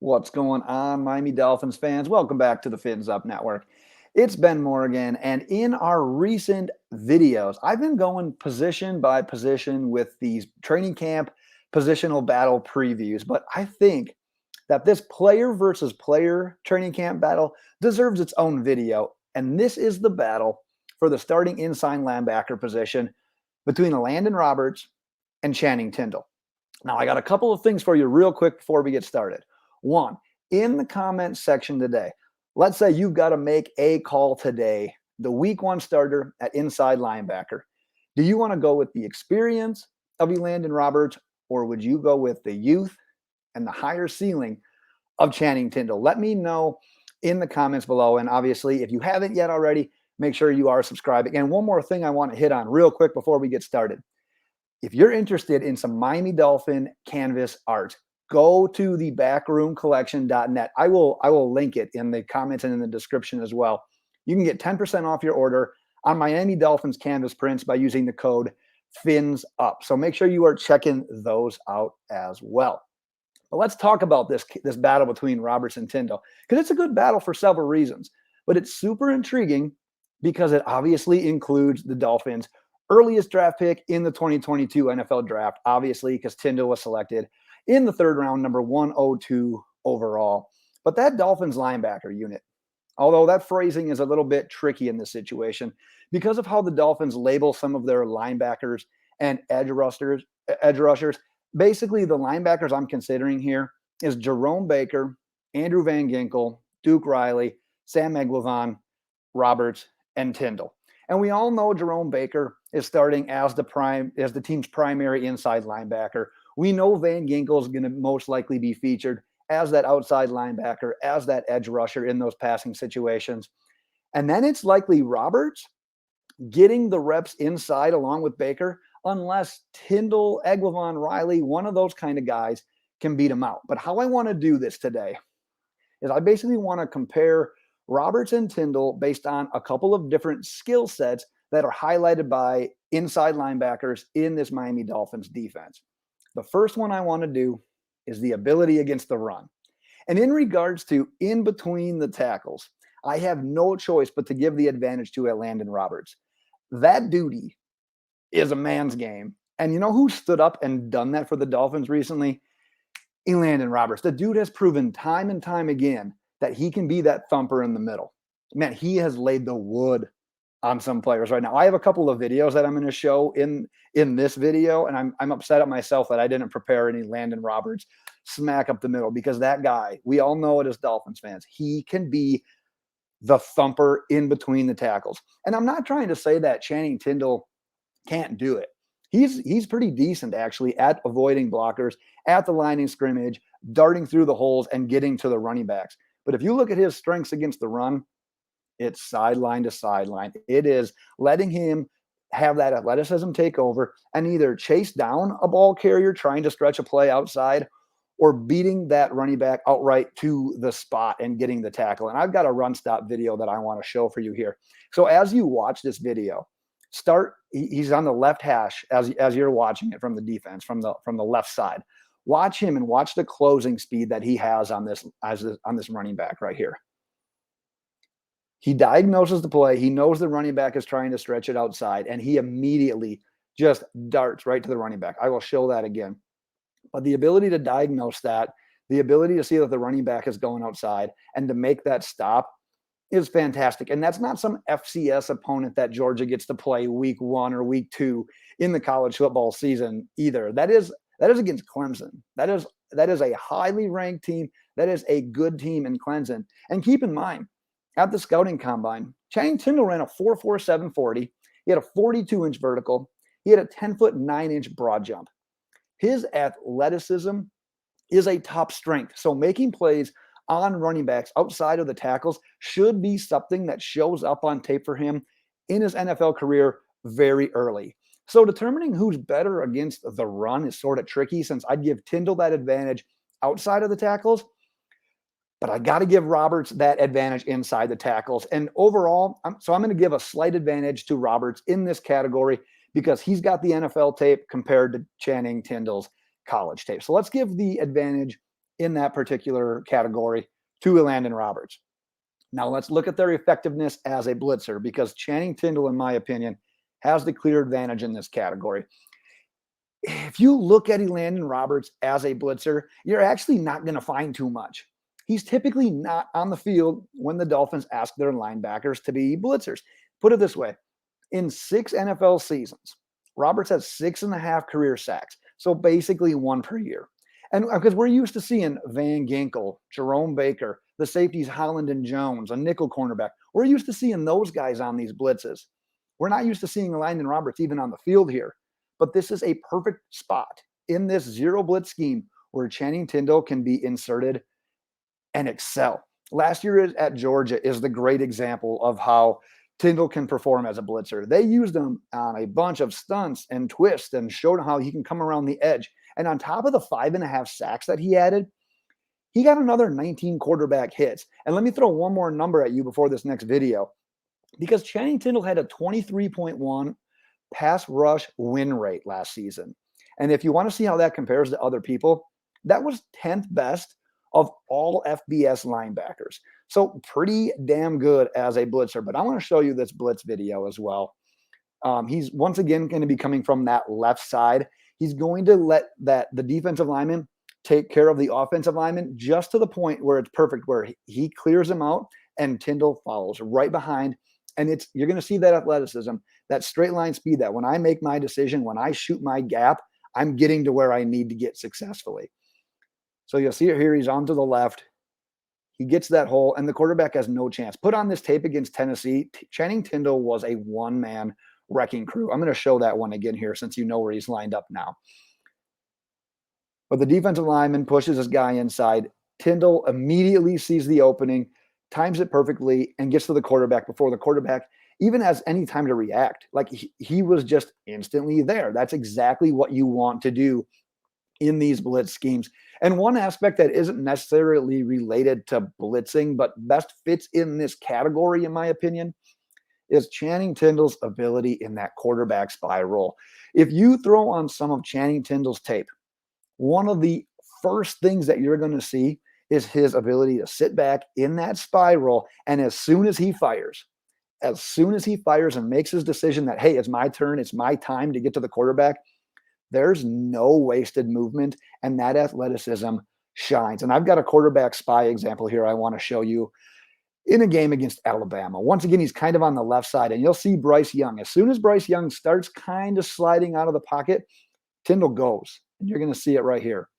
What's going on, Miami Dolphins fans? Welcome back to the Fins Up Network. It's Ben Morgan, and in our recent videos, I've been going position by position with these training camp positional battle previews, but I think that this player versus player training camp battle deserves its own video, and this is the battle for the starting inside linebacker position between Elandon Roberts and Channing Tindall. Now, I got a couple of things for you real quick before we get started. One, in the comments section today, let's say you've got to make a call today, the week one starter at inside linebacker. Do you want to go with the experience of Elandon Roberts, or would you go with the youth and the higher ceiling of Channing Tindall? Let me know in the comments below. And obviously, if you haven't yet already, make sure you are subscribing. And one more thing I want to hit on real quick before we get started. If you're interested in some Miami Dolphin canvas art, go to the backroomcollection.net. I will link it in the comments and in the description as well. You can get 10% off your order on Miami Dolphins canvas prints by using the code FINSUP. So make sure you are checking those out as well. But let's talk about this battle between Roberts and Tindall, because it's a good battle for several reasons. But it's super intriguing because it obviously includes the Dolphins' earliest draft pick in the 2022 NFL draft, obviously, because Tindall was selected in the third round, number 102 overall. But that Dolphins linebacker unit, although that phrasing is a little bit tricky in this situation because of how the Dolphins label some of their linebackers and edge rushers, basically the linebackers I'm considering here is Jerome Baker, Andrew Van Ginkel, Duke Riley, Sam Eguavoen, Roberts, and Tindall. And we all know Jerome Baker is starting as the team's primary inside linebacker. We know Van Ginkel is going to most likely be featured as that outside linebacker, as that edge rusher in those passing situations. And then it's likely Roberts getting the reps inside along with Baker, unless Tindall, Eguavoen, Riley, one of those kind of guys can beat him out. But how I want to do this today is I basically want to compare Roberts and Tindall based on a couple of different skill sets that are highlighted by inside linebackers in this Miami Dolphins defense. The first one I want to do is the ability against the run. And in regards to in between the tackles, I have no choice but to give the advantage to Elandon Roberts. That duty is a man's game. And you know who stood up and done that for the Dolphins recently? Elandon Roberts. The dude has proven time and time again that he can be that thumper in the middle. Man, he has laid the wood on some players right now. I have a couple of videos that I'm going to show in this video, and I'm upset at myself that I didn't prepare any Elandon Roberts smack up the middle, because that guy, we all know it as Dolphins fans, he can be the thumper in between the tackles. And I'm not trying to say that Channing Tindall can't do it. He's pretty decent actually at avoiding blockers at the line of scrimmage, darting through the holes and getting to the running backs. But if you look at his strengths against the run, it's sideline to sideline. It is letting him have that athleticism take over and either chase down a ball carrier trying to stretch a play outside, or beating that running back outright to the spot and getting the tackle. And I've got a run stop video that I want to show for you here. So as you watch this video, he's on the left hash as you're watching it from the defense, from the left side. Watch him and watch the closing speed that he has on this running back right here. He diagnoses the play. He knows the running back is trying to stretch it outside, and he immediately just darts right to the running back. I will show that again. But the ability to diagnose that, the ability to see that the running back is going outside and to make that stop is fantastic. And that's not some FCS opponent that Georgia gets to play week 1 or week 2 in the college football season either. That is against Clemson. That is a highly ranked team. That is a good team in Clemson. And keep in mind, at the scouting combine, Channing Tindall ran a 4.47 40. He had a 42-inch vertical. He had a 10-foot 9-inch broad jump. His athleticism is a top strength. So making plays on running backs outside of the tackles should be something that shows up on tape for him in his NFL career very early. So determining who's better against the run is sort of tricky, since I'd give Tindall that advantage outside of the tackles, but I got to give Roberts that advantage inside the tackles. And overall, I'm going to give a slight advantage to Roberts in this category because he's got the NFL tape compared to Channing Tindall's college tape. So let's give the advantage in that particular category to Elandon Roberts. Now let's look at their effectiveness as a blitzer, because Channing Tindall, in my opinion, has the clear advantage in this category. If you look at Elandon Roberts as a blitzer, you're actually not going to find too much. He's typically not on the field when the Dolphins ask their linebackers to be blitzers. Put it this way: in 6 NFL seasons, Roberts has 6.5 career sacks, so basically one per year. And because we're used to seeing Van Ginkel, Jerome Baker, the safeties Holland and Jones, a nickel cornerback, we're used to seeing those guys on these blitzes. We're not used to seeing Elandon Roberts even on the field here. But this is a perfect spot in this zero blitz scheme where Channing Tindall can be inserted and excel. Last year at Georgia is the great example of how Tindall can perform as a blitzer. They used him on a bunch of stunts and twists and showed how he can come around the edge. And on top of the 5.5 sacks that he added, he got another 19 quarterback hits. And let me throw one more number at you before this next video, because Channing Tindall had a 23.1 pass rush win rate last season. And if you want to see how that compares to other people, that was 10th best of all FBS linebackers. So pretty damn good as a blitzer. But I want to show you this blitz video as well. He's once again going to be coming from that left side. He's going to let the defensive lineman take care of the offensive lineman just to the point where it's perfect, where he clears him out and Tindall follows right behind. And you're going to see that athleticism, that straight line speed, that when I make my decision, when I shoot my gap, I'm getting to where I need to get successfully. So you'll see it here. He's on to the left. He gets that hole, and the quarterback has no chance. Put on this tape against Tennessee, Channing Tindall was a one-man wrecking crew. I'm going to show that one again here since you know where he's lined up now. But the defensive lineman pushes his guy inside. Tindall immediately sees the opening, times it perfectly, and gets to the quarterback before the quarterback even has any time to react. Like he was just instantly there. That's exactly what you want to do in these blitz schemes. And one aspect that isn't necessarily related to blitzing, but best fits in this category, in my opinion, is Channing Tindall's ability in that quarterback spy roll. If you throw on some of Channing Tindall's tape, one of the first things that you're going to see is his ability to sit back in that spiral. And as soon as he fires and makes his decision that, hey, it's my turn, it's my time to get to the quarterback, there's no wasted movement, and that athleticism shines. And I've got a quarterback spy example here I want to show you in a game against Alabama. Once again, he's kind of on the left side, and you'll see Bryce Young. As soon as Bryce Young starts kind of sliding out of the pocket, Tindall goes, and you're going to see it right here.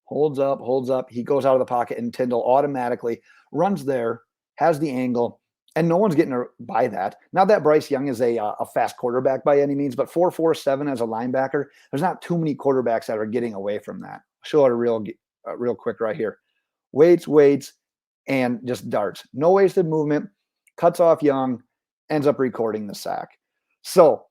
Holds up. He goes out of the pocket, and Tindall automatically runs there, has the angle, and no one's getting by that. Not that Bryce Young is a fast quarterback by any means, but 4.47 as a linebacker, there's not too many quarterbacks that are getting away from that. I'll show it real quick right here. Waits, and just darts. No wasted movement, cuts off Young, ends up recording the sack. So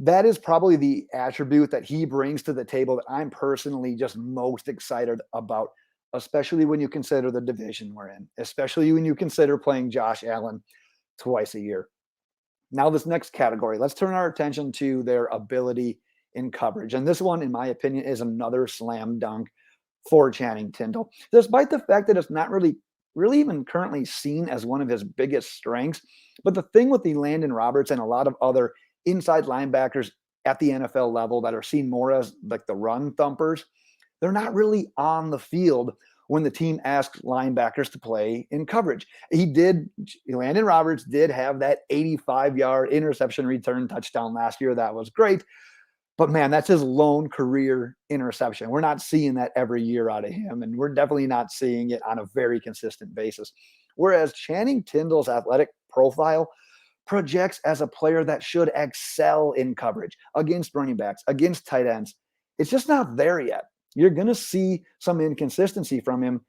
that is probably the attribute that he brings to the table that I'm personally just most excited about, especially when you consider the division we're in, especially when you consider playing Josh Allen twice a year. Now, this next category, let's turn our attention to their ability in coverage. And this one, in my opinion, is another slam dunk for Channing Tindall, despite the fact that it's not really even currently seen as one of his biggest strengths. But the thing with Elandon Roberts and a lot of other inside linebackers at the NFL level that are seen more as like the run thumpers, they're not really on the field when the team asks linebackers to play in coverage. Elandon Roberts did have that 85-yard interception return touchdown last year. That was great. But man, that's his lone career interception. We're not seeing that every year out of him, and we're definitely not seeing it on a very consistent basis. Whereas Channing Tindall's athletic profile projects as a player that should excel in coverage against running backs, against tight ends. It's just not there yet. You're going to see some inconsistency from him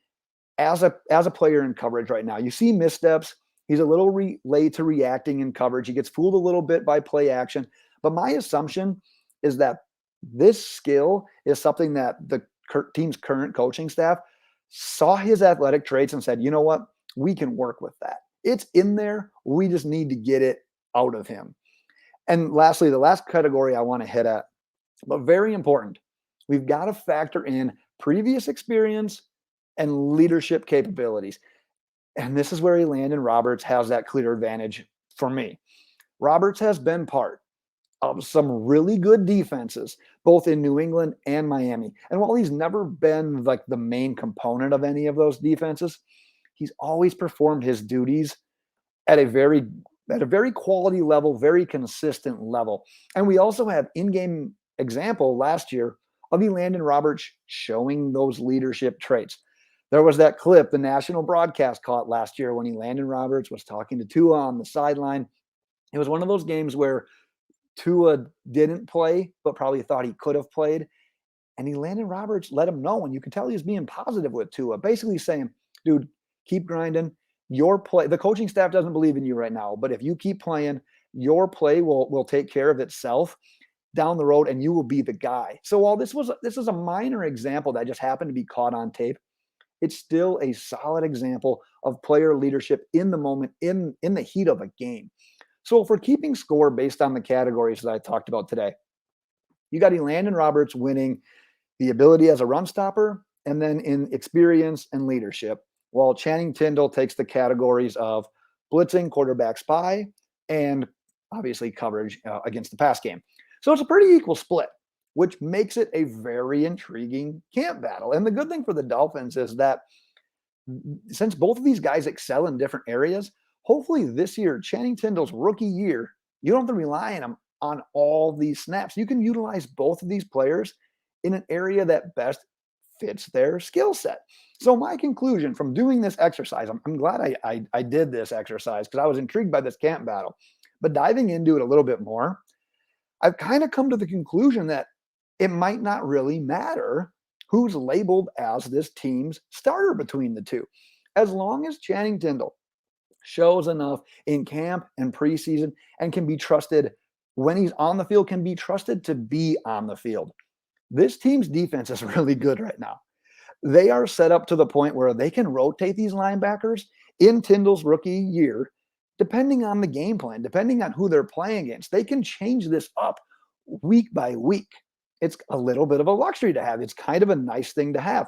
as a player in coverage right now. You see missteps. He's a little late to reacting in coverage. He gets fooled a little bit by play action. But my assumption is that this skill is something that the team's current coaching staff saw his athletic traits and said, you know what, we can work with that. It's in there. We just need to get it out of him. And lastly, the last category I want to hit at, but very important, we've got to factor in previous experience and leadership capabilities. And this is where Elandon Roberts has that clear advantage for me. Roberts has been part of some really good defenses, both in New England and Miami. And while he's never been like the main component of any of those defenses, he's always performed his duties at a very quality level, very consistent level. And we also have in-game example last year of Elandon Roberts showing those leadership traits. There was that clip the national broadcast caught last year when Elandon Roberts was talking to Tua on the sideline. It was one of those games where Tua didn't play, but probably thought he could have played. And Elandon Roberts let him know, and you could tell he was being positive with Tua, basically saying, dude, keep grinding. Your play, the coaching staff doesn't believe in you right now, but if you keep playing, your play will take care of itself down the road, and you will be the guy. So while this is a minor example that just happened to be caught on tape, it's still a solid example of player leadership in the moment, in the heat of a game. So if we're keeping score based on the categories that I talked about today, you got Elandon Roberts winning the ability as a run stopper, and then in experience and leadership, while Channing Tindall takes the categories of blitzing, quarterback spy, and obviously coverage against the pass game. So it's a pretty equal split, which makes it a very intriguing camp battle. And the good thing for the Dolphins is that since both of these guys excel in different areas, hopefully this year, Channing Tindall's rookie year, you don't have to rely on him on all these snaps. You can utilize both of these players in an area that best fits their skill set. So my conclusion from doing this exercise, I'm glad I did this exercise because I was intrigued by this camp battle, but diving into it a little bit more, I've kind of come to the conclusion that it might not really matter who's labeled as this team's starter between the two. As long as Channing Tindall shows enough in camp and preseason and can be trusted when he's on the field, can be trusted to be on the field. This team's defense is really good right now. They are set up to the point where they can rotate these linebackers in Tindall's rookie year, depending on the game plan, depending on who they're playing against. They can change this up week by week. It's a little bit of a luxury to have. It's kind of a nice thing to have.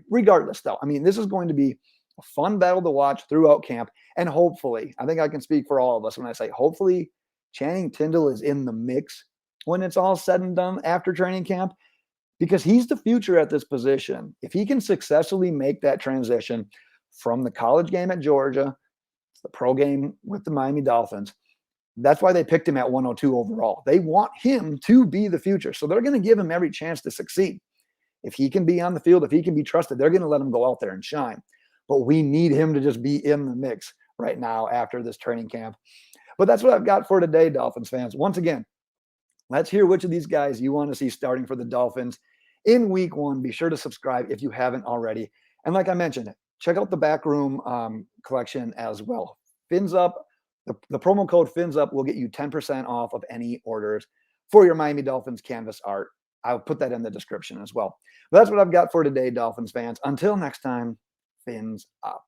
Regardless, though, I mean, this is going to be a fun battle to watch throughout camp. And hopefully, I think I can speak for all of us when I say, hopefully, Channing Tindall is in the mix when it's all said and done after training camp, because he's the future at this position. If he can successfully make that transition from the college game at Georgia to the pro game with the Miami Dolphins, that's why they picked him at 102 overall. They want him to be the future. So they're going to give him every chance to succeed. If he can be on the field, if he can be trusted, they're going to let him go out there and shine. But we need him to just be in the mix right now after this training camp. But that's what I've got for today, Dolphins fans. Once again, let's hear which of these guys you want to see starting for the Dolphins in week one. Be sure to subscribe if you haven't already. And like I mentioned, check out the Backroom collection as well. Fins Up, the promo code Fins Up will get you 10% off of any orders for your Miami Dolphins canvas art. I'll put that in the description as well. But that's what I've got for today, Dolphins fans. Until next time, Fins Up.